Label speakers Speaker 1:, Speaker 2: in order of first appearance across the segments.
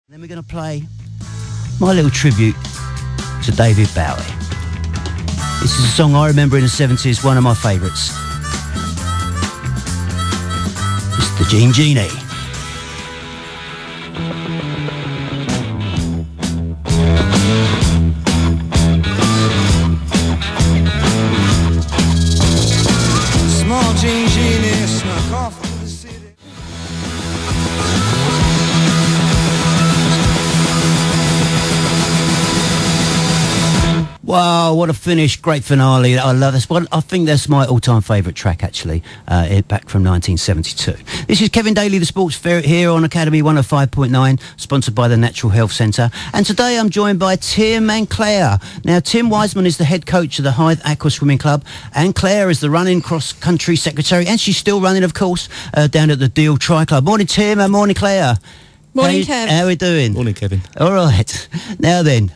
Speaker 1: Then we're going to play my little tribute to David Bowie. This is a song I remember in the 70s, one of my favourites. It's the Gene Genie.
Speaker 2: Small Gene Genie snuck off to the city.
Speaker 1: Wow, what a finish. Great finale. I love this one. I think that's my all-time favourite track, actually, back from 1972. This is Kevin Daly, the SPORTSFERRET, here on Academy 105.9, sponsored by the Natural Health Centre. And today I'm joined by Tim and Clare. Now, Tim Wiseman is the head coach of the Hythe Aqua Swimming Club, and Clare is the running cross-country secretary, and she's still running, of course, down at the Deal Tri Club. Morning, Tim, and morning, Clare.
Speaker 3: Morning, Kev.
Speaker 1: How are we doing?
Speaker 4: Morning, Kevin.
Speaker 1: All right. Now then,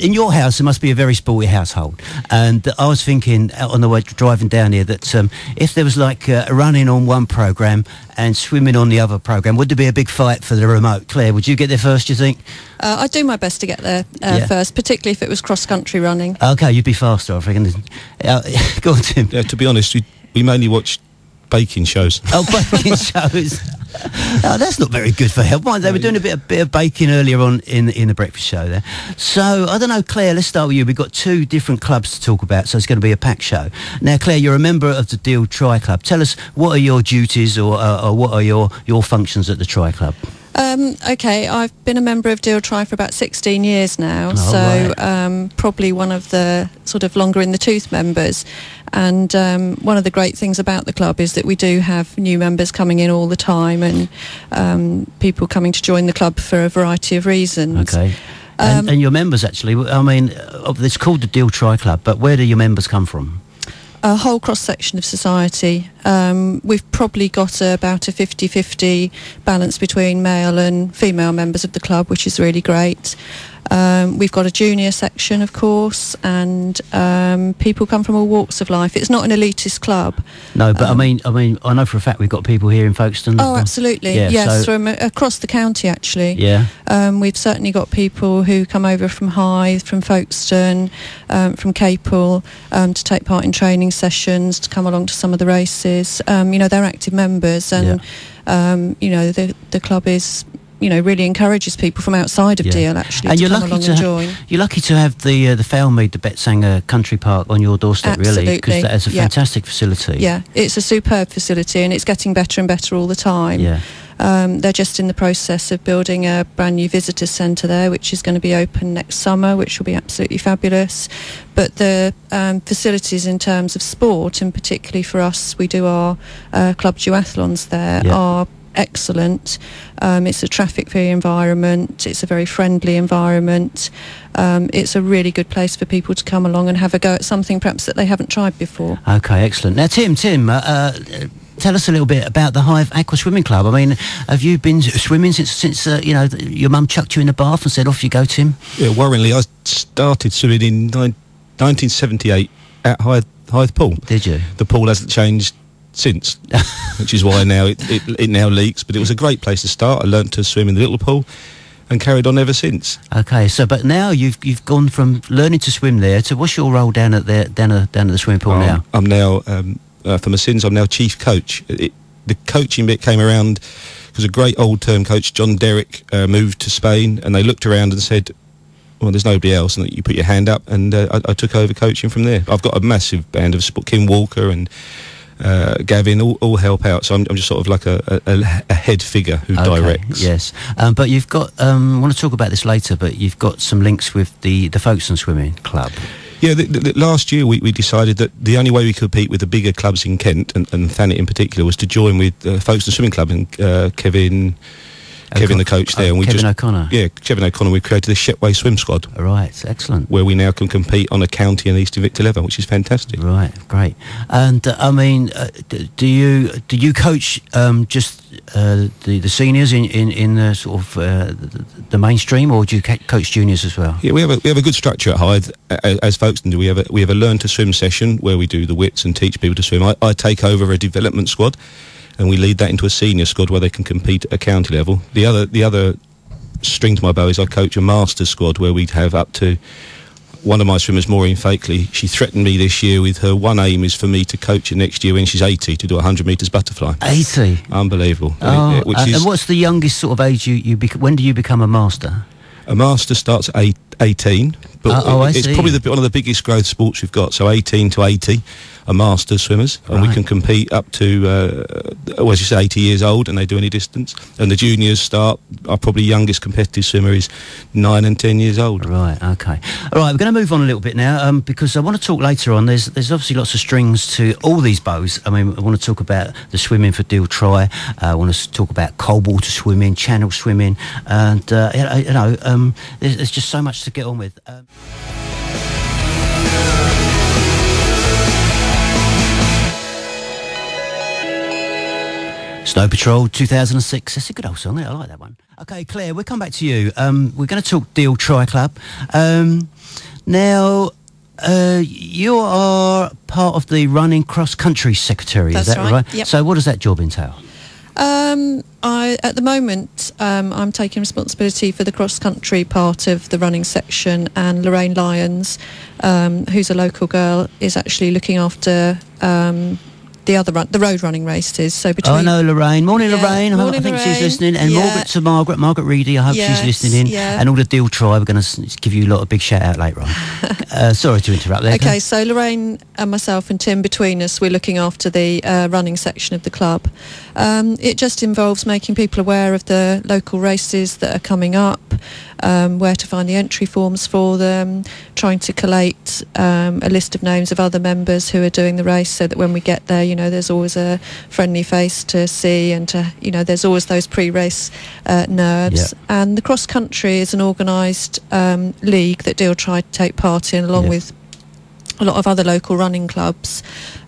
Speaker 1: in your house, it must be a very sporty household. And I was thinking, on the way driving down here, that if there was like running on one programme and swimming on the other programme, would there be a big fight for the remote? Claire, would you get there first, do you think?
Speaker 3: I'd do my best to get there first, particularly if it was cross-country running.
Speaker 1: OK, you'd be faster, I think. Go on, Tim.
Speaker 4: To be honest, we mainly watch baking shows.
Speaker 1: Oh, baking shows. Oh, that's not very good for health. They were doing a bit of baking earlier on in the breakfast show there. So, I don't know, Claire, let's start with you. We've got two different clubs to talk about, so it's going to be a packed show. Now, Claire, you're a member of the Deal Tri Club. Tell us, what are your duties or what are your functions at the Tri Club?
Speaker 3: OK, I've been a member of Deal Tri for about 16 years now, probably one of the sort of longer in the tooth members. And one of the great things about the club is that we do have new members coming in all the time, and people coming to join the club for a variety of reasons.
Speaker 1: OK. And your members, actually, I mean, it's called the Deal Tri Club, but where do your members come from?
Speaker 3: A whole cross-section of society. We've probably got about a 50-50 balance between male and female members of the club, which is really great. We've got a junior section, of course, and people come from all walks of life. It's not an elitist club.
Speaker 1: No, but I mean, I know for a fact we've got people here in Folkestone.
Speaker 3: Oh, absolutely.
Speaker 1: Yeah,
Speaker 3: yes, from across the county, actually.
Speaker 1: Yeah.
Speaker 3: We've certainly got people who come over from Hythe, from Folkestone, from Capel, to take part in training sessions, to come along to some of the races. You know, they're active members, and you know, the club is, you know, really encourages people from outside of Deal, actually, and to come along and join.
Speaker 1: You're lucky to have the Foulmead, the Betsanger Country Park on your doorstep, really, because that is a fantastic facility.
Speaker 3: Yeah, it's a superb facility, and it's getting better and better all the time.
Speaker 1: Yeah.
Speaker 3: They're just in the process of building a brand new visitor centre there, which is going to be open next summer, which will be absolutely fabulous. But the facilities in terms of sport, and particularly for us, we do our club duathlons there, are excellent. It's a traffic-free environment. It's a very friendly environment. It's a really good place for people to come along and have a go at something perhaps that they haven't tried before. Okay,
Speaker 1: excellent. Now, Tim, tell us a little bit about the Hythe Aqua Swimming Club. I mean, have you been swimming since you know, your mum chucked you in the bath and said, off you go, Tim?
Speaker 4: Yeah, worryingly, I started swimming in 1978 at Hythe Pool.
Speaker 1: Did you?
Speaker 4: The pool hasn't changed since, which is why now it now leaks, but it was a great place to start. I learnt to swim in the little pool and carried on ever since. Okay,
Speaker 1: so but now you've gone from learning to swim there to, what's your role down at the swimming pool now?
Speaker 4: I'm now for my sins, I'm now chief coach. The coaching bit came around because a great old term coach, John Derrick, moved to Spain, and they looked around and said, well, there's nobody else, and you put your hand up, and I took over coaching from there. I've got a massive band of sport. Kim Walker and Gavin all help out, so I'm just sort of like a head figure who directs.
Speaker 1: Yes, but you've got, I want to talk about this later, but you've got some links with the Folkestone Swimming Club.
Speaker 4: Yeah, last year we decided that the only way we could compete with the bigger clubs in Kent, and Thanet in particular, was to join with Folkestone Swimming Club, and Kevin, the coach there, and we
Speaker 1: Kevin O'Connor.
Speaker 4: Yeah, Kevin O'Connor. We created the Shetway Swim Squad.
Speaker 1: Right, excellent.
Speaker 4: Where we now can compete on a county and East Invicta level, which is fantastic.
Speaker 1: Right, great. And I mean, do you coach just the seniors in the sort of the mainstream, or do you coach juniors as well?
Speaker 4: Yeah, we have a good structure at Hythe, as Folkestone do. We have a learn to swim session where we do the wits and teach people to swim. I take over a development squad, and we lead that into a senior squad where they can compete at a county level. The other string to my bow is I coach a master squad where we'd have up to one of my swimmers, Maureen Fakeley. She threatened me this year with her one aim is for me to coach her next year when she's 80 to do a 100 metres butterfly.
Speaker 1: 80?
Speaker 4: Unbelievable.
Speaker 1: Oh, and what's the youngest sort of age when do you become a master?
Speaker 4: A master starts at 18, but it's probably one of the biggest growth sports we've got. So 18 to 80 are master swimmers, and we can compete up to, as you say, 80 years old, and they do any distance. And the juniors our probably youngest competitive swimmer is 9 and 10 years old.
Speaker 1: Right, okay. All right, we're going to move on a little bit now, because I want to talk later on. There's obviously lots of strings to all these bows. I mean, I want to talk about the swimming for Deal Tri. I want to talk about cold water swimming, channel swimming, and, there's just so much to get on with. Snow Patrol 2006. That's a good old song. I like that one. Okay, Claire, we'll come back to you. We're going to talk Deal Tri Club. Now, you are part of the running cross-country secretary, is that right?
Speaker 3: Yep.
Speaker 1: So what does that job entail?
Speaker 3: At the moment, I'm taking responsibility for the cross-country part of the running section, and Lorraine Lyons, who's a local girl, is actually looking after the road running races. So between
Speaker 1: I know Lorraine. Morning, Lorraine.
Speaker 3: Morning,
Speaker 1: I think
Speaker 3: Lorraine.
Speaker 1: she's listening. And Margaret Reedy. I hope she's listening in.
Speaker 3: Yeah.
Speaker 1: And all the Deal Tri. We're going to give you a lot of big shout out later on. Sorry to interrupt there.
Speaker 3: Okay, so Lorraine and myself and Tim, between us, we're looking after the running section of the club. It just involves making people aware of the local races that are coming up, where to find the entry forms for them, trying to collate a list of names of other members who are doing the race, so that when we get there, there's always a friendly face to see, and there's always those pre-race nerves.
Speaker 1: Yeah.
Speaker 3: And the cross country is an organised league that Deal Tri take part in, along with a lot of other local running clubs,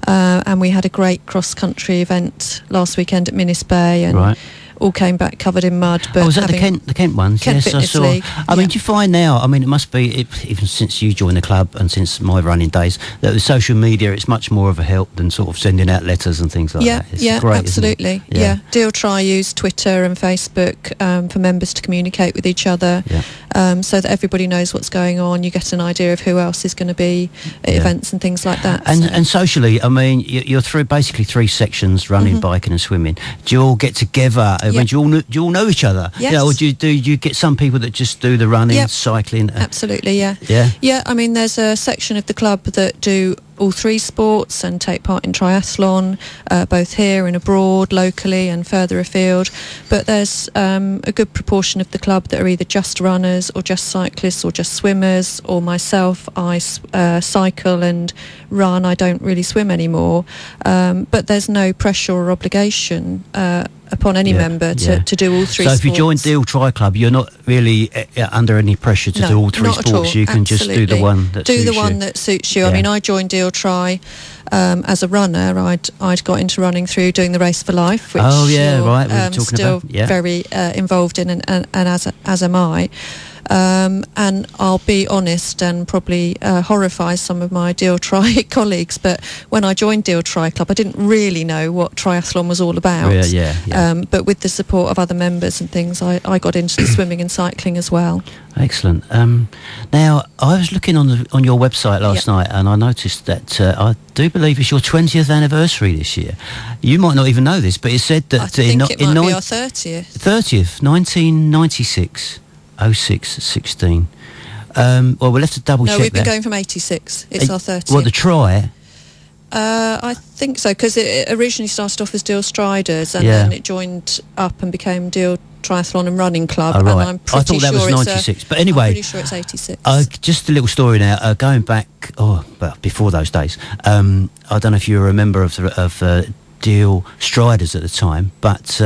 Speaker 3: and we had a great cross country event last weekend at Minnis Bay, and all came back covered in mud. But
Speaker 1: was that the Kent ones?
Speaker 3: Kent
Speaker 1: yes, I saw.
Speaker 3: League.
Speaker 1: I mean, do you find now? I mean, it must be even since you joined the club and since my running days that with social media, it's much more of a help than sort of sending out letters and things like that. It's great,
Speaker 3: absolutely.
Speaker 1: Isn't it? Yeah.
Speaker 3: Deal Tri use Twitter and Facebook for members to communicate with each other, so that everybody knows what's going on. You get an idea of who else is going to be at events and things like that.
Speaker 1: And socially, I mean, you're through basically three sections: running, biking, and swimming. Do you all get together? I mean, do you all know each other?
Speaker 3: Yes.
Speaker 1: Or do you get some people that just do the running, cycling?
Speaker 3: Absolutely, yeah.
Speaker 1: Yeah.
Speaker 3: I mean, there's a section of the club that do all three sports and take part in triathlon, both here and abroad, locally and further afield. But there's a good proportion of the club that are either just runners or just cyclists or just swimmers, or myself. I cycle and run. I don't really swim anymore. But there's no pressure or obligation upon any member to do all three sports.
Speaker 1: So if you join Deal Tri Club, you're not really under any pressure to do all three sports. You can just do the one that suits you.
Speaker 3: Do the one that suits you. I mean, I joined Deal Tri as a runner. I'd got into running through doing the Race for Life, which
Speaker 1: we're
Speaker 3: still very involved in, and as am I. And I'll be honest and probably horrify some of my Deal Tri colleagues, but when I joined Deal Tri Club, I didn't really know what triathlon was all about. But with the support of other members and things, I got into the swimming and cycling as well.
Speaker 1: Excellent. Now, I was looking on your website last night, and I noticed that I do believe it's your 20th anniversary this year. You might not even know this, but it said that
Speaker 3: I think it might be our 30th.
Speaker 1: 30th, 1996. 06-16. Well, we'll have to double check that.
Speaker 3: No, we've been going from 86. It's our 30th.
Speaker 1: Well, the Tri?
Speaker 3: I think so, because it originally started off as Deal Striders, and then it joined up and became Deal Triathlon and Running Club. And I'm pretty
Speaker 1: I thought that was 96. But anyway,
Speaker 3: I'm pretty sure it's 86.
Speaker 1: Just a little story now. Going back, before those days, I don't know if you were a member of Deal Striders at the time, but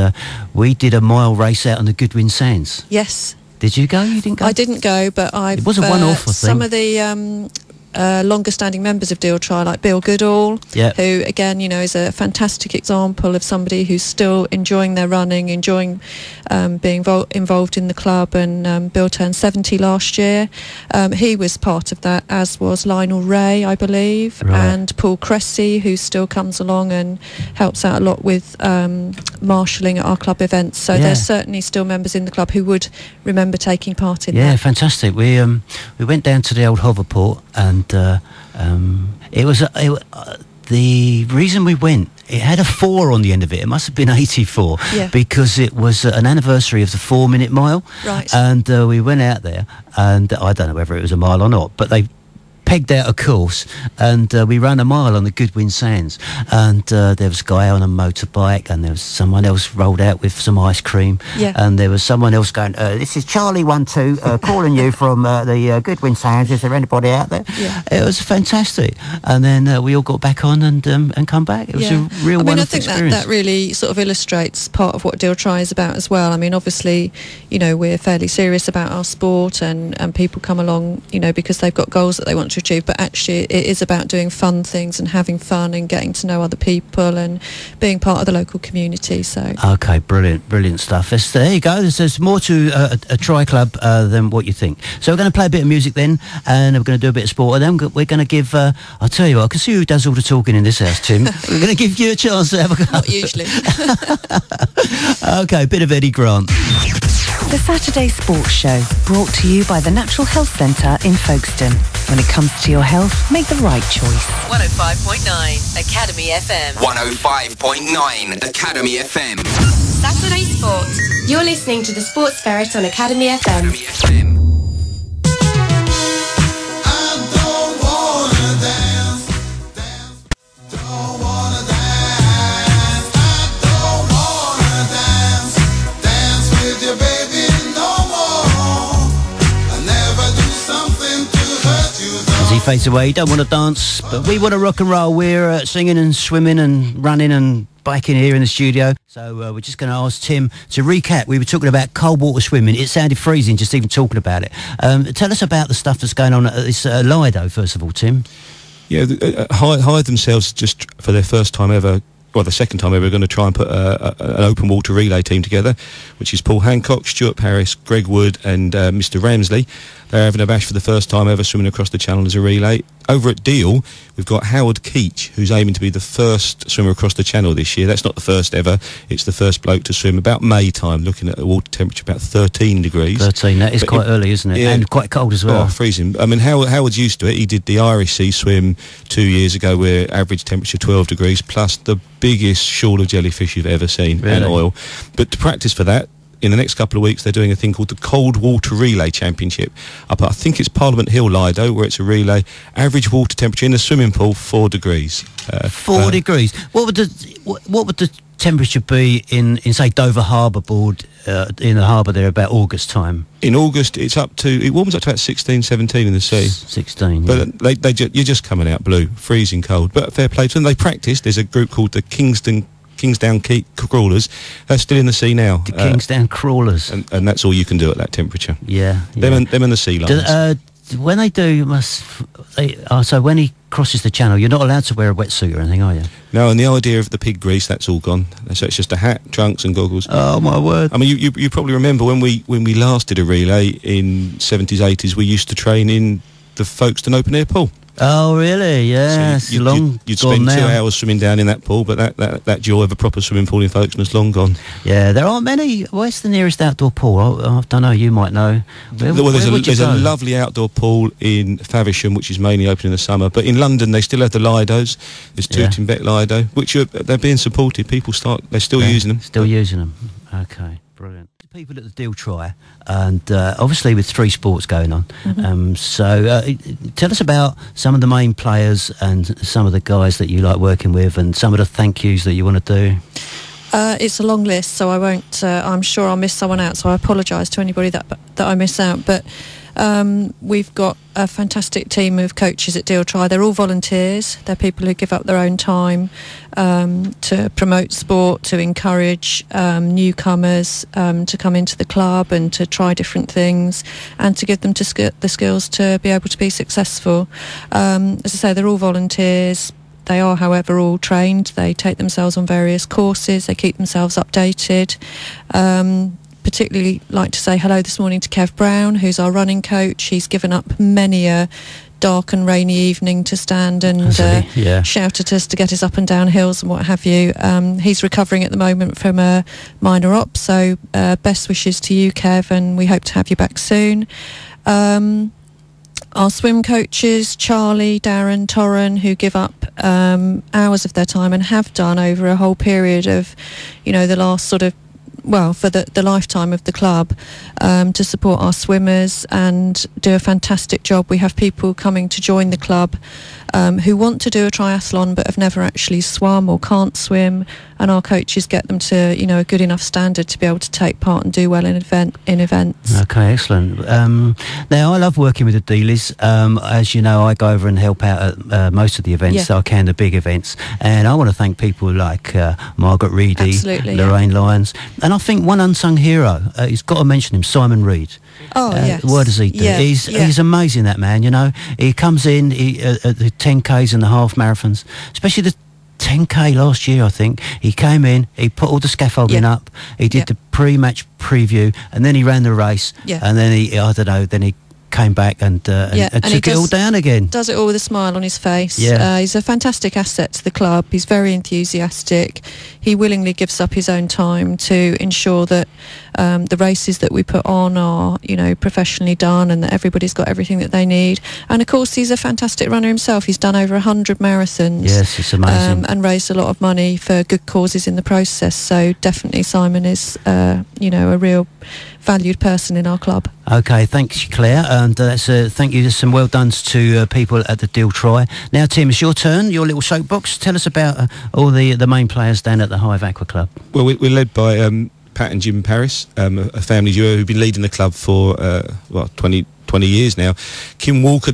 Speaker 1: we did a mile race out on the Goodwin Sands.
Speaker 3: Yes.
Speaker 1: Did you go? You didn't go?
Speaker 3: I didn't go, but
Speaker 1: it was a one-off, I think.
Speaker 3: Some of the longer standing members of Deal Tri, like Bill Goodall, who again, you know, is a fantastic example of somebody who's still enjoying their running, enjoying being involved in the club. And Bill turned 70 last year. He was part of that, as was Lionel Ray, I believe, and Paul Cressy, who still comes along and helps out a lot with marshalling at our club events. So there's certainly still members in the club who would remember taking part in that.
Speaker 1: Yeah, fantastic. We went down to the old hoverport, and it was the reason we went, it had a 4 on the end of it. It must have been 84 because it was an anniversary of the 4-minute mile.
Speaker 3: Right.
Speaker 1: And we went out there, and I don't know whether it was a mile or not, but they pegged out a course, and we ran a mile on the Goodwin Sands, and there was a guy on a motorbike, and there was someone else rolled out with some ice cream, and there was someone else going, this is Charlie 12 calling you from the Goodwin Sands, is there anybody out there? It was fantastic. And then we all got back on and come back. It was a real wonderful experience. I think
Speaker 3: that really sort of illustrates part of what Deal Tri is about as well. I mean, obviously, you know, we're fairly serious about our sport, and people come along, you know, because they've got goals that they want to achieve, but actually it is about doing fun things and having fun and getting to know other people and being part of the local community. So
Speaker 1: okay, brilliant stuff. There you go. There's more to a Tri Club than what you think. So we're going to play a bit of music then, and we're going to do a bit of sport, and then we're going to give I'll tell you what, I can see who does all the talking in this house, Tim. We're going to give you a chance to have a go.
Speaker 3: Not usually.
Speaker 1: Okay, a bit of Eddie Grant.
Speaker 5: The Saturday Sports Show, brought to you by the Natural Health Centre in Folkestone. When it comes to your health, make the right choice.
Speaker 6: 105.9 Academy FM.
Speaker 7: 105.9 Academy FM.
Speaker 8: Saturday Sport. You're listening to the Sports Ferret on Academy FM.
Speaker 7: Academy FM.
Speaker 1: As he fades away, don't want to dance, but we want to rock and roll. We're singing and swimming and running and biking here in the studio. So we're just going to ask Tim to recap. We were talking about cold water swimming. It sounded freezing just even talking about it. Tell us about the stuff that's going on at this Lido, first of all, Tim.
Speaker 4: Yeah, Hythe themselves, just for their first time ever, well, the second time ever, we're going to try and put an open water relay team together, which is Paul Hancock, Stuart Parris, Greg Wood and Mr Ramsley. They're having a bash for the first time ever swimming across the channel as a relay. Over at Deal, we've got Howard Keach, who's aiming to be the first swimmer across the channel this year. That's not the first ever. It's the first bloke to swim about May time, looking at a water temperature about 13 degrees.
Speaker 1: 13, that is quite early, isn't it? Yeah. And quite cold as well.
Speaker 4: Oh, freezing. I mean, Howard's used to it. He did the Irish Sea swim 2 years ago where average temperature 12 degrees, plus the biggest shoal of jellyfish you've ever seen, and oil. But to practice for that, in the next couple of weeks, they're doing a thing called the Cold Water Relay Championship up at, I think it's Parliament Hill Lido, where it's a relay. Average water temperature in the swimming pool, 4 degrees.
Speaker 1: 4 degrees. What would the temperature be in say Dover Harbour Board in the harbour there about August time? In
Speaker 4: August, it warms up to about 16, 17 in the sea.
Speaker 1: 16.
Speaker 4: But you're just coming out blue, freezing cold. But fair play to them. They practice. There's a group called the Kingsdown Crawlers. They're still in the sea now.
Speaker 1: The Kingsdown Crawlers.
Speaker 4: And that's all you can do at that temperature.
Speaker 1: Yeah.
Speaker 4: Them and the sea lions.
Speaker 1: When they do, so when he crosses the channel, you're not allowed to wear a wetsuit or anything, are you?
Speaker 4: No, and the idea of the pig grease, that's all gone. So it's just a hat, trunks and goggles.
Speaker 1: Oh, my word.
Speaker 4: I mean, you probably remember when we last did a relay in 70s, 80s, we used to train in the Folkestone open air pool.
Speaker 1: Oh, really? Yeah,
Speaker 4: so you'd spend
Speaker 1: now.
Speaker 4: 2 hours swimming down in that pool, but that joy of a proper swimming pool in Folkestone is long gone.
Speaker 1: Yeah, there aren't many. Where's the nearest outdoor pool? I don't know, you might know.
Speaker 4: There's a lovely outdoor pool in Faversham, which is mainly open in the summer, but in London they still have the Lidos. There's Tootingbeck Lido, which they're being supported. They're still using them.
Speaker 1: Still using them. Okay, brilliant. People at the Deal Tri, and obviously with 3 sports going on. So tell us about some of the main players and some of the guys that you like working with, and some of the thank yous that you want to do.
Speaker 3: It's a long list, so I won't. I'm sure I'll miss someone out, so I apologise to anybody that I miss out. But We've got a fantastic team of coaches at Deal Tri. They're all volunteers. They're people who give up their own time to promote sport, to encourage newcomers to come into the club and to try different things, and to give them the skills to be able to be successful. As I say, they're all volunteers. They are, however, all trained. They take themselves on various courses. They keep themselves updated. Particularly like to say hello this morning to Kev Brown, who's our running coach. He's given up many a dark and rainy evening to stand and shout at us to get us up and down hills and what have you. He's recovering at the moment from a minor op, so best wishes to you, Kev, and we hope to have you back soon. Our swim coaches, Charlie, Darren, Torren, who give up hours of their time and have done over a whole period of, the last sort of, for the lifetime of the club, to support our swimmers and do a fantastic job. We have people coming to join the club who want to do a triathlon but have never actually swum or can't swim, and our coaches get them to a good enough standard to be able to take part and do well in events.
Speaker 1: Okay, excellent. Now I love working with the Dealies. As you know, I go over and help out at most of the events, so I can the big events, and I want to thank people like Margaret Reedy, Lorraine Lyons, and I think one unsung hero, he's got to mention him, Simon Reed.
Speaker 3: Yes.
Speaker 1: What does he do? He's amazing, that man. He comes in at the 10Ks and the half marathons, especially the 10K last year. I think he came in, he put all the scaffolding up, he did the pre-match preview, and then he ran the race, and then he came back and took it all down again.
Speaker 3: Does it all with a smile on his face. He's a fantastic asset to the club. He's very enthusiastic. He willingly gives up his own time to ensure that the races that we put on are, professionally done, and that everybody's got everything that they need. And of course, he's a fantastic runner himself. He's done over 100 marathons.
Speaker 1: Yes, it's amazing.
Speaker 3: And raised a lot of money for good causes in the process. So definitely Simon is, a real valued person in our club.
Speaker 1: Okay, thanks, Claire, and thank you. Some well dones to people at the Deal Tri. Now, Tim, it's your turn. Your little soapbox. Tell us about all the main players down at the Hythe Aqua Club.
Speaker 4: Well, we're led by Pat and Jim Paris, a family duo who've been leading the club for 20 years now. Kim Walker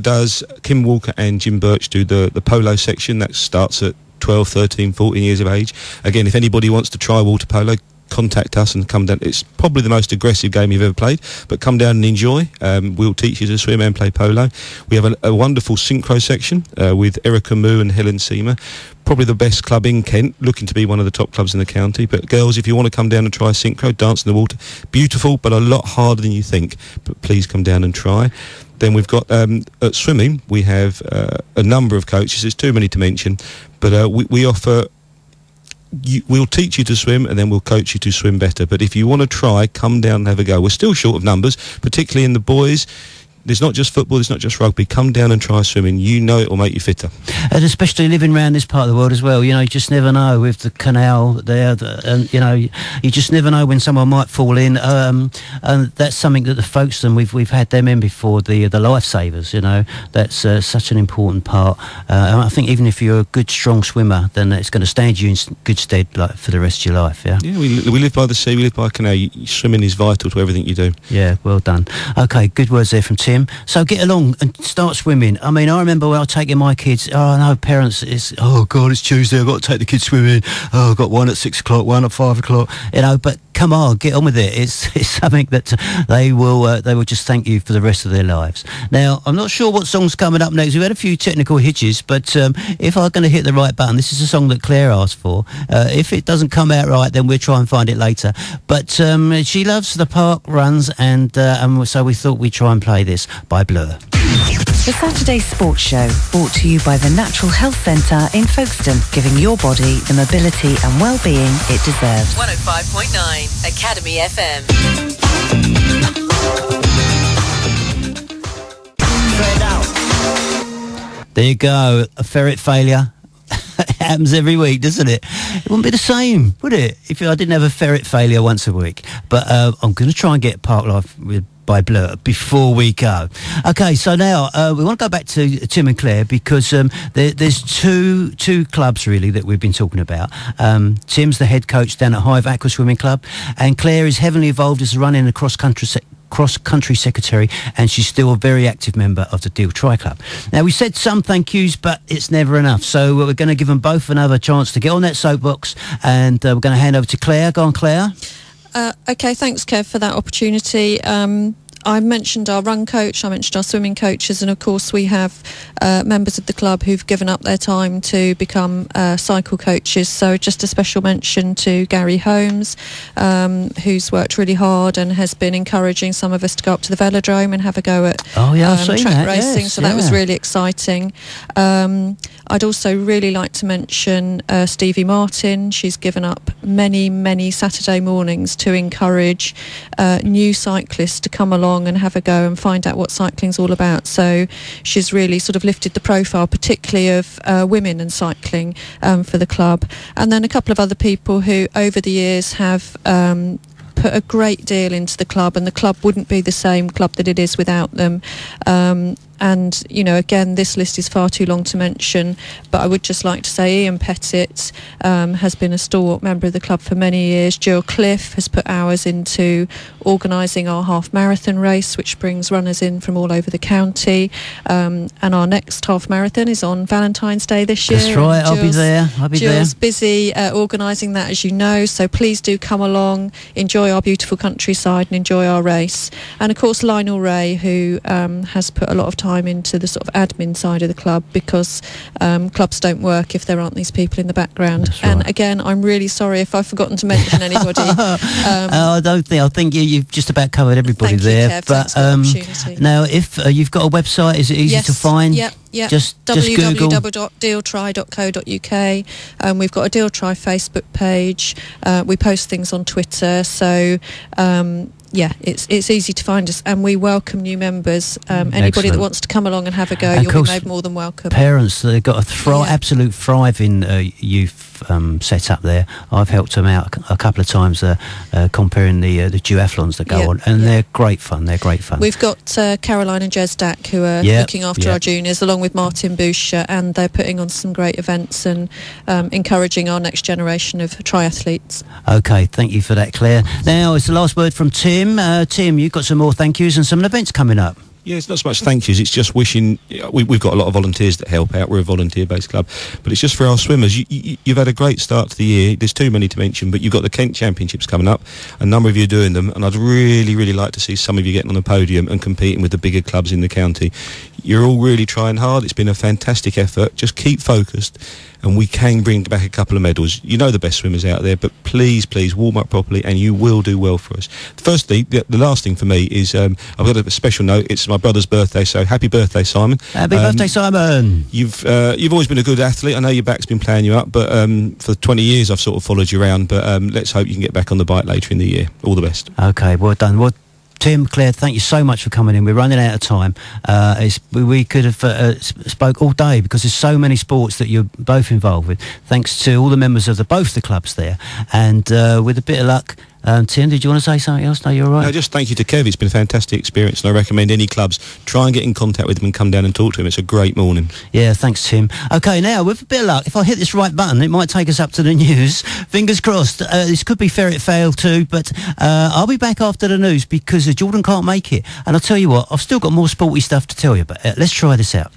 Speaker 4: and Jim Birch do the polo section. That starts at 12, 13, 14 years of age. Again, if anybody wants to try water polo, contact us and come down. It's probably the most aggressive game you've ever played, but come down and enjoy. We'll teach you to swim and play polo. We have a wonderful synchro section with Erica Moo and Helen Seamer. Probably the best club in Kent, looking to be one of the top clubs in the county. But girls, if you want to come down and try synchro, dance in the water, beautiful, but a lot harder than you think. But please come down and try. Then we've got at swimming, we have a number of coaches. There's too many to mention, but we offer. We'll teach you to swim, and then we'll coach you to swim better. But if you want to try, come down and have a go. We're still short of numbers, particularly in the boys. There's not just football, there's not just rugby. Come down and try swimming. It will make you fitter. And especially living around this part of the world as well. You just never know with the canal there. And, you just never know when someone might fall in. And that's something that the Folkestone, we've had them in before, the lifesavers, That's such an important part. And I think even if you're a good, strong swimmer, then it's going to stand you in good stead for the rest of your life, yeah? Yeah, we live by the sea, we live by a canal. Swimming is vital to everything you do. Yeah, well done. Okay, good words there from Tim. So get along and start swimming. I mean, I remember when I was taking my kids, parents, oh God, it's Tuesday, I've got to take the kids swimming. Oh, I've got one at 6 o'clock, one at 5 o'clock, but come on, get on with it. It's something that they will just thank you for the rest of their lives. Now, I'm not sure what song's coming up next. We've had a few technical hitches, but if I'm going to hit the right button, this is a song that Claire asked for. If it doesn't come out right, then we'll try and find it later. But she loves the park runs, and so we thought we'd try and play this by Blur.
Speaker 5: The Saturday Sports Show, brought to you by the Natural Health Centre in Folkestone, giving your body the mobility and well-being it deserves.
Speaker 6: 105.9 Academy FM.
Speaker 1: There you go, a ferret failure. It happens every week, doesn't it? It wouldn't be the same, would it, if I didn't have a ferret failure once a week? But I'm going to try and get Park Life by Blur before we go. Okay, so now we want to go back to Tim and Claire, because there's two clubs really that we've been talking about. Tim's the head coach down at Hythe Aqua Swimming Club, and Claire is heavily involved as running a cross-country cross-country secretary, and she's still a very active member of the Deal Tri Club. Now, we said some thank yous, but it's never enough. So we're going to give them both another chance to get on that soapbox, and we're going to hand over to Claire. Go on, Claire.
Speaker 3: Okay, thanks, Kev, for that opportunity. I mentioned our run coach, I mentioned our swimming coaches, and of course we have members of the club who've given up their time to become cycle coaches. So just a special mention to Gary Holmes, who's worked really hard and has been encouraging some of us to go up to the velodrome and have a go at track racing. So that was really exciting. I'd also really like to mention Stevie Martin. She's given up many Saturday mornings to encourage new cyclists to come along and have a go and find out what cycling's all about. So she's really sort of lifted the profile, particularly of women and cycling for the club. And then a couple of other people who over the years have put a great deal into the club, and the club wouldn't be the same club that it is without them. And, you know, again, this list is far too long to mention, but I would just like to say Ian Pettit has been a stalwart member of the club for many years. Jill Cliff has put hours into organising our half marathon race, which brings runners in from all over the county. And our next half marathon is on Valentine's Day this year.
Speaker 1: That's right, I'll be there.
Speaker 3: Jill's busy organising that, as you know, so please do come along, enjoy our beautiful countryside and enjoy our race. And of course Lionel Ray, who has put a lot of time into the sort of admin side of the club, because clubs don't work if there aren't these people in the background.
Speaker 1: That's right.
Speaker 3: And again, I'm really sorry if I've forgotten to mention anybody.
Speaker 1: I think you've just about covered everybody there.
Speaker 3: Kev.
Speaker 1: But
Speaker 3: Thanks for the opportunity.
Speaker 1: now, if you've got a website, is it easy to find?
Speaker 3: Yep.
Speaker 1: Just Google
Speaker 3: www.dealtri.co.uk. We've got a Deal Tri Facebook page. We post things on Twitter. So it's easy to find us, and we welcome new members. Anybody
Speaker 1: Excellent.
Speaker 3: that wants to come along and have a go,
Speaker 1: And
Speaker 3: you'll
Speaker 1: course,
Speaker 3: be made more than welcome.
Speaker 1: Parents, they've got a absolute thriving youth set up there. I've helped them out a couple of times comparing the duathlons that go on, and they're great fun.
Speaker 3: We've got Caroline and Jez Dack, who are looking after our juniors, along with Martin Boucher, and they're putting on some great events and encouraging our next generation of triathletes.
Speaker 1: Okay, thank you for that, Claire. Now it's the last word from Tim. Tim, you've got some more thank yous and some events coming up.
Speaker 4: Yeah, it's not so much thank yous, it's just wishing... We've got a lot of volunteers that help out. We're a volunteer-based club. But it's just for our swimmers. You've had a great start to the year. There's too many to mention, but you've got the Kent Championships coming up. A number of you are doing them, and I'd really like to see some of you getting on the podium and competing with the bigger clubs in the county. You're all really trying hard. It's been a fantastic effort. Just keep focused, and we can bring back a couple of medals. You know the best swimmers out there, but please warm up properly, and you will do well for us. Firstly, the last thing for me is I've got a special note. It's my brother's birthday, so happy birthday, Simon.
Speaker 1: Happy birthday, Simon.
Speaker 4: You've always been a good athlete. I know your back's been playing you up, but for 20 years I've sort of followed you around, but let's hope you can get back on the bike later in the year. All the best.
Speaker 1: Okay, well done. Well, Tim, Claire, thank you so much for coming in. We're running out of time. We could have spoke all day, because there's so many sports that you're both involved with. Thanks to all the members of both the clubs there. And with a bit of luck, Tim, did you want to say something else? No, you're all right.
Speaker 4: No, just thank you to Kev. It's been a fantastic experience, and I recommend any clubs try and get in contact with him and come down and talk to him. It's a great morning.
Speaker 1: Yeah, thanks, Tim. Okay, now, with a bit of luck, if I hit this right button, it might take us up to the news. Fingers crossed. This could be Ferret Fail too, but I'll be back after the news, because Jordan can't make it. And I'll tell you what, I've still got more sporty stuff to tell you, but let's try this out.